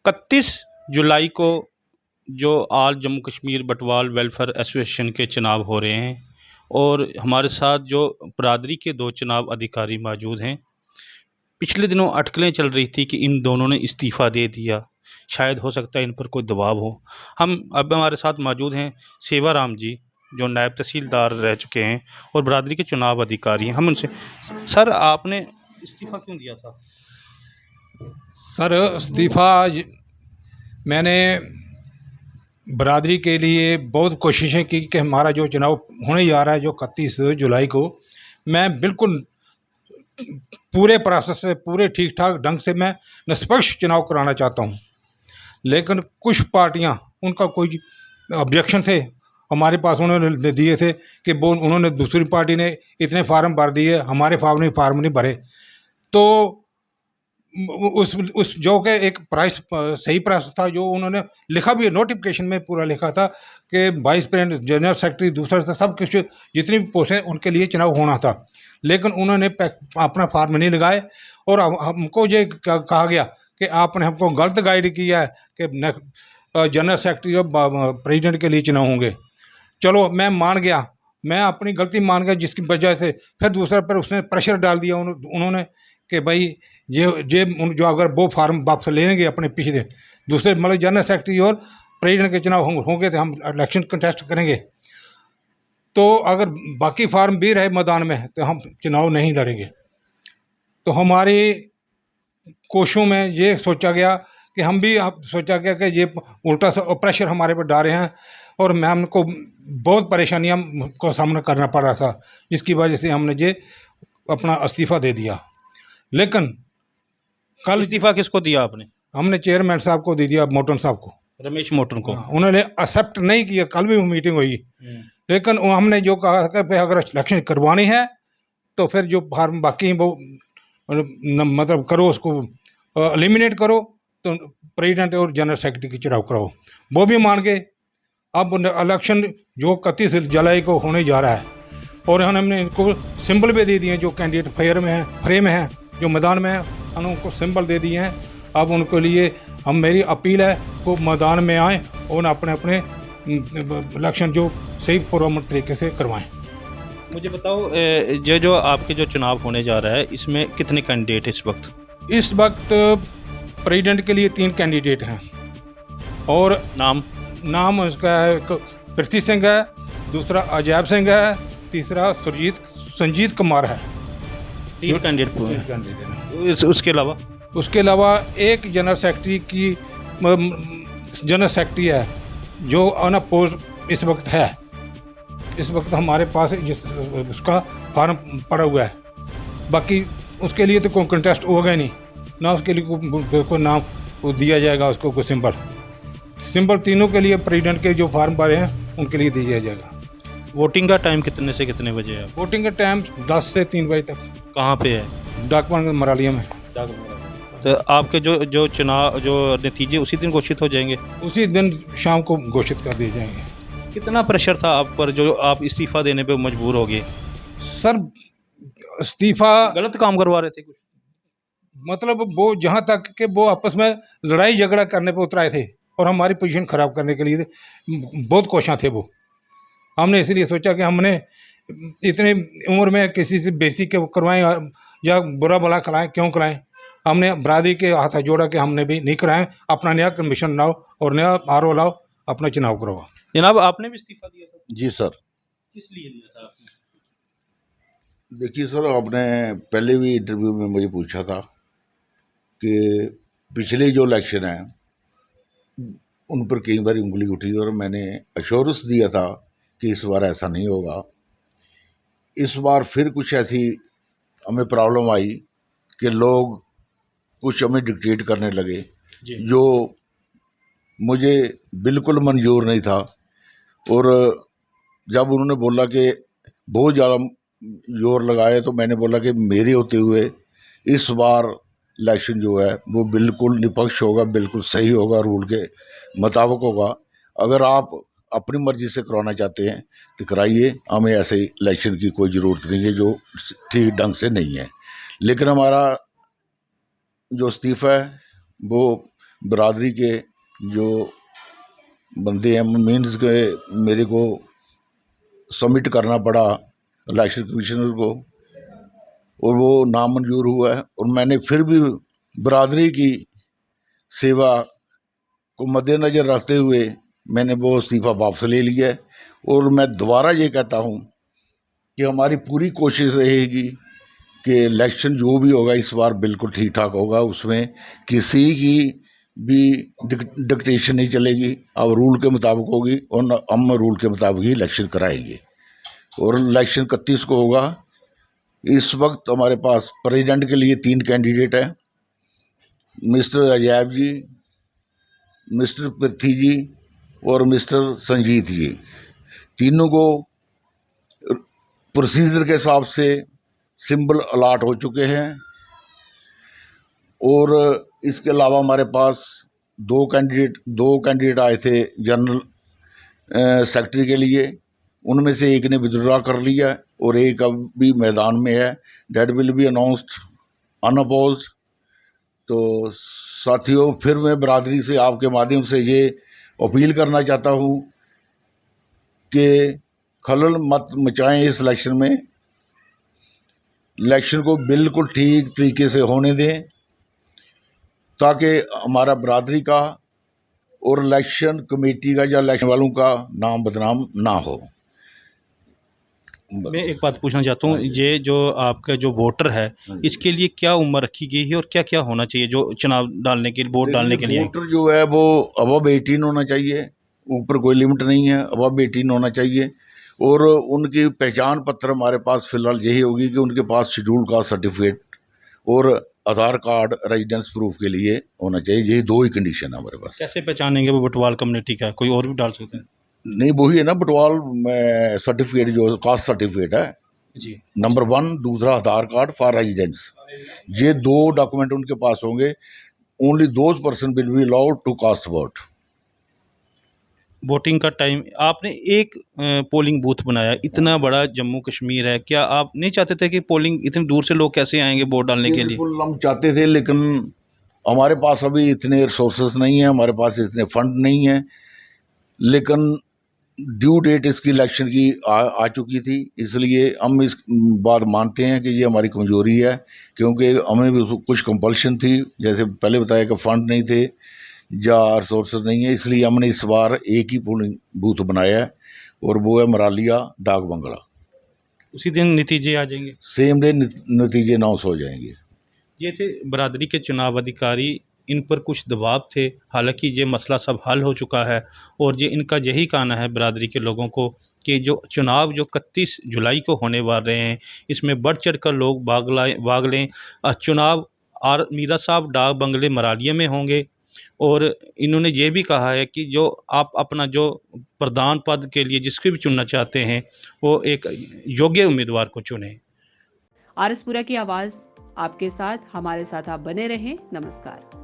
31 जुलाई को जो आल Jammu Kashmir Batwal welfare association के चुनाव हो रहे हैं और हमारे साथ जो बरादरी के 2 चुनाव अधिकारी मौजूद हैं। पिछले दिनों अटकलें चल रही थी कि इन दोनों ने इस्तीफ़ा दे दिया, शायद हो सकता है इन पर कोई दबाव हो। हम अब हमारे साथ मौजूद हैं सेवाराम जी, जो नायब तहसीलदार रह चुके हैं और बरादरी के चुनाव अधिकारी हैं। हम उनसे, सर आपने इस्तीफ़ा क्यों दिया था? सर इस्तीफ़ा मैंने बरादरी के लिए बहुत कोशिशें की कि हमारा जो चुनाव होने जा रहा है जो 31 जुलाई को, मैं बिल्कुल पूरे प्रोसेस से पूरे ठीक ठाक ढंग से मैं निष्पक्ष चुनाव कराना चाहता हूं। लेकिन कुछ पार्टियां, उनका कोई ऑब्जेक्शन थे हमारे पास, उन्होंने दिए थे कि वो उन्होंने दूसरी पार्टी ने इतने फार्म भर दिए, हमारे फार्म नहीं भरे। तो उस जो के एक प्राइस सही प्राइस था, जो उन्होंने लिखा भी नोटिफिकेशन में पूरा लिखा था कि वाइस प्रेसिडेंट, जनरल सेक्रेटरी, दूसरा था, सब कुछ जितनी भी पोस्टें उनके लिए चुनाव होना था। लेकिन उन्होंने अपना फार्म नहीं लगाए और हमको ये कहा गया कि आपने हमको गलत गाइड किया है कि जनरल सेक्रेटरी और प्रेसिडेंट के लिए चुनाव होंगे। चलो मैं मान गया, मैं अपनी गलती मान गया, जिसकी वजह से फिर दूसरा पर उसने प्रेशर डाल दिया उन्होंने कि भाई ये जो अगर वो फार्म वापस लेंगे अपने पिछले दूसरे, मतलब जनरल सेक्रेटरी और प्रेसिडेंट के चुनाव होंगे तो हम इलेक्शन कंटेस्ट करेंगे, तो अगर बाकी फार्म भी रहे मैदान में तो हम चुनाव नहीं लड़ेंगे। तो हमारी कोशिशों में ये सोचा गया कि हम भी सोचा गया कि ये उल्टा सा प्रेशर हमारे पर डाले हैं और मैम को बहुत परेशानियां को सामना करना पड़ रहा था, जिसकी वजह से हमने ये अपना इस्तीफ़ा दे दिया। लेकिन कल इस्तीफ़ा किसको दिया आपने? हमने चेयरमैन साहब को दे दिया, मोटन साहब को, रमेश मोटन को। उन्होंने एक्सेप्ट नहीं किया। कल भी मीटिंग हुई, लेकिन हमने जो कहा कि अगर इलेक्शन करवानी है तो फिर जो फार्म बाकी हैं वो मतलब करो, उसको एलिमिनेट करो, तो प्रेसिडेंट और जनरल सेक्रेटरी की चुनाव कराओ। वो भी मान गए। अब इलेक्शन जो 31 जुलाई को होने जा रहा है और हमने इनको सिंबल भी दे दिए, जो कैंडिडेट फ्रे में है, जो मैदान में है, हमने उनको सिंबल दे दिए हैं। अब उनके लिए मेरी अपील है वो मैदान में आएँ और अपने अपने इलेक्शन जो सही पुरअमन तरीके से करवाएं। मुझे बताओ, जो आपके जो चुनाव होने जा रहा है इसमें कितने कैंडिडेट इस वक्त? इस वक्त प्रेसिडेंट के लिए 3 कैंडिडेट हैं और नाम उसका है, पृथ्वी सिंह है, दूसरा अजैब सिंह है, तीसरा संजीत कुमार है। 3 कैंडिडेट। उसके अलावा एक जनरल सेक्रेटरी है जो अनअपोज इस वक्त है। इस वक्त हमारे पास उसका फार्म पड़ा हुआ है। बाकी उसके लिए तो कोई कंटेस्ट होगा नहीं ना, उसके लिए कोई नाम वो दिया जाएगा, उसको कोई सिंबल तीनों के लिए प्रेसिडेंट के जो फार्म भरे हैं उनके लिए दिया जाएगा। वोटिंग का टाइम कितने से कितने बजे है? वोटिंग का टाइम 10 से 3 बजे तक। कहाँ पे है? डाकबंग मरालिया में। तो आपके जो चुनाव जो नतीजे उसी दिन घोषित हो जाएंगे? उसी दिन शाम को घोषित कर दिए जाएंगे। कितना प्रेशर था आप पर जो आप इस्तीफ़ा देने पे मजबूर हो गए? सर इस्तीफ़ा गलत काम करवा रहे थे कुछ? मतलब वो जहाँ तक कि वो आपस में लड़ाई झगड़ा करने पे उतराए थे और हमारी पोजीशन ख़राब करने के लिए बहुत कोशिश थे वो। हमने इसलिए सोचा कि हमने इतनी उम्र में किसी से बेइज्जती के करवाएं या बुरा भला कराएं, क्यों कराएं। हमने बरादरी के हाथ जोड़ा कि हमने भी नहीं कराएं, अपना नया कमीशन लाओ और नया RO लाओ, अपना चुनाव करवाओ। जनाब आपने भी इस्तीफ़ा दिया था? जी सर। किस लिए दिया था आपने? देखिए सर, आपने पहले भी इंटरव्यू में मुझे पूछा था कि पिछले जो इलेक्शन है उन पर कई बार उंगली उठी और मैंने अश्योरेंस दिया था कि इस बार ऐसा नहीं होगा। इस बार फिर कुछ ऐसी हमें प्रॉब्लम आई कि लोग कुछ हमें डिक्टेट करने लगे जो मुझे बिल्कुल मंजूर नहीं था। और जब उन्होंने बोला कि बहुत ज़्यादा जोर लगाए तो मैंने बोला कि मेरे होते हुए इस बार इलेक्शन जो है वो बिल्कुल निष्पक्ष होगा, बिल्कुल सही होगा, रूल के मुताबिक होगा। अगर आप अपनी मर्ज़ी से कराना चाहते हैं तो कराइए, हमें ऐसे इलेक्शन की कोई ज़रूरत नहीं है जो ठीक ढंग से नहीं है। लेकिन हमारा जो इस्तीफ़ा है वो बरादरी के जो बंदे हैं, मीन्स के मेरे को सबमिट करना पड़ा इलेक्शन कमिश्नर को, और वो नामंजूर हुआ है। और मैंने फिर भी बरादरी की सेवा को मद्देनज़र रखते हुए मैंने वो इस्तीफ़ा वापस ले लिया है। और मैं दोबारा ये कहता हूँ कि हमारी पूरी कोशिश रहेगी कि इलेक्शन जो भी होगा इस बार बिल्कुल ठीक ठाक होगा, उसमें किसी की भी डिक्टेशन नहीं चलेगी। अब रूल के मुताबिक होगी और हम रूल के मुताबिक ही इलेक्शन कराएंगे। और इलेक्शन 31 को होगा। इस वक्त हमारे पास प्रेसिडेंट के लिए 3 कैंडिडेट हैं, मिस्टर अजैब जी, मिस्टर पृथ्वी जी और मिस्टर संजीत जी। तीनों को प्रोसीजर के हिसाब से सिंबल अलाट हो चुके हैं। और इसके अलावा हमारे पास 2 कैंडिडेट आए थे जनरल सेक्रेटरी के लिए, उनमें से एक ने विथड्रॉ कर लिया और एक अब भी मैदान में है। Date will be announced unopposed. तो साथियों, फिर मैं बरादरी से आपके माध्यम से ये अपील करना चाहता हूँ कि खलल मत मचाएं इस इलेक्शन में। इलेक्शन को बिल्कुल ठीक तरीके से होने दें ताकि हमारा बरादरी का और इलेक्शन कमेटी का या इलेक्शन वालों का नाम बदनाम ना हो। मैं एक बात पूछना चाहता हूँ, ये जो आपका जो वोटर है, इसके लिए क्या उम्र रखी गई है और क्या क्या होना चाहिए जो चुनाव डालने के लिए, वोट डालने के लिए? वोटर जो है वो अबव 18 होना चाहिए, ऊपर कोई लिमिट नहीं है, अबव 18 होना चाहिए। और उनकी पहचान पत्र हमारे पास फ़िलहाल यही होगी कि उनके पास शेड्यूल कास्ट सर्टिफिकेट और आधार कार्ड रेजिडेंस प्रूफ के लिए होना चाहिए। यही 2 ही कंडीशन है हमारे पास। कैसे पहचानेंगे वो बटवाल कम्युनिटी का? कोई और भी डाल सकते हैं? नहीं, वही है ना बटवाल में सर्टिफिकेट, जो कास्ट सर्टिफिकेट है जी। नंबर 1, दूसरा आधार कार्ड फॉर रेजिडेंस। ये 2 डॉक्यूमेंट उनके पास होंगे। Only those person will be allowed to cast vote. Voting का टाइम, आपने एक पोलिंग बूथ बनाया, इतना बड़ा जम्मू कश्मीर है, क्या आप नहीं चाहते थे कि पोलिंग इतनी दूर से लोग कैसे आएंगे वोट डालने के लिए? बिल्कुल हम चाहते थे, लेकिन हमारे पास अभी इतने रिसोर्सेज नहीं है, हमारे पास इतने फंड नहीं है। लेकिन ड्यू डेट इसकी इलेक्शन की आ चुकी थी, इसलिए हम इस बात मानते हैं कि ये हमारी कमज़ोरी है, क्योंकि हमें भी कुछ कंपल्शन थी, जैसे पहले बताया कि फ़ंड नहीं थे या रिसोर्सेज नहीं है। इसलिए हमने इस बार एक ही पोलिंग बूथ बनाया है और वो है मरालिया डाक बंगला। उसी दिन नतीजे आ जाएंगे? सेम डे नतीजे अनाउंस हो जाएंगे। ये थे बरादरी के चुनाव अधिकारी, इन पर कुछ दबाव थे, हालांकि ये मसला सब हल हो चुका है। और ये इनका यही कहना है बरादरी के लोगों को कि जो चुनाव जो 31 जुलाई को होने वाले हैं, इसमें बढ़ चढ़ कर लोग भाग लें। चुनाव और मीरा साहब डाक बंगले मरालिया में होंगे। और इन्होंने ये भी कहा है कि जो आप अपना जो प्रधान पद के लिए जिसको भी चुनना चाहते हैं, वो एक योग्य उम्मीदवार को चुनें। आरएसपुरा की आवाज़ आपके साथ, हमारे साथ आप बने रहें। नमस्कार।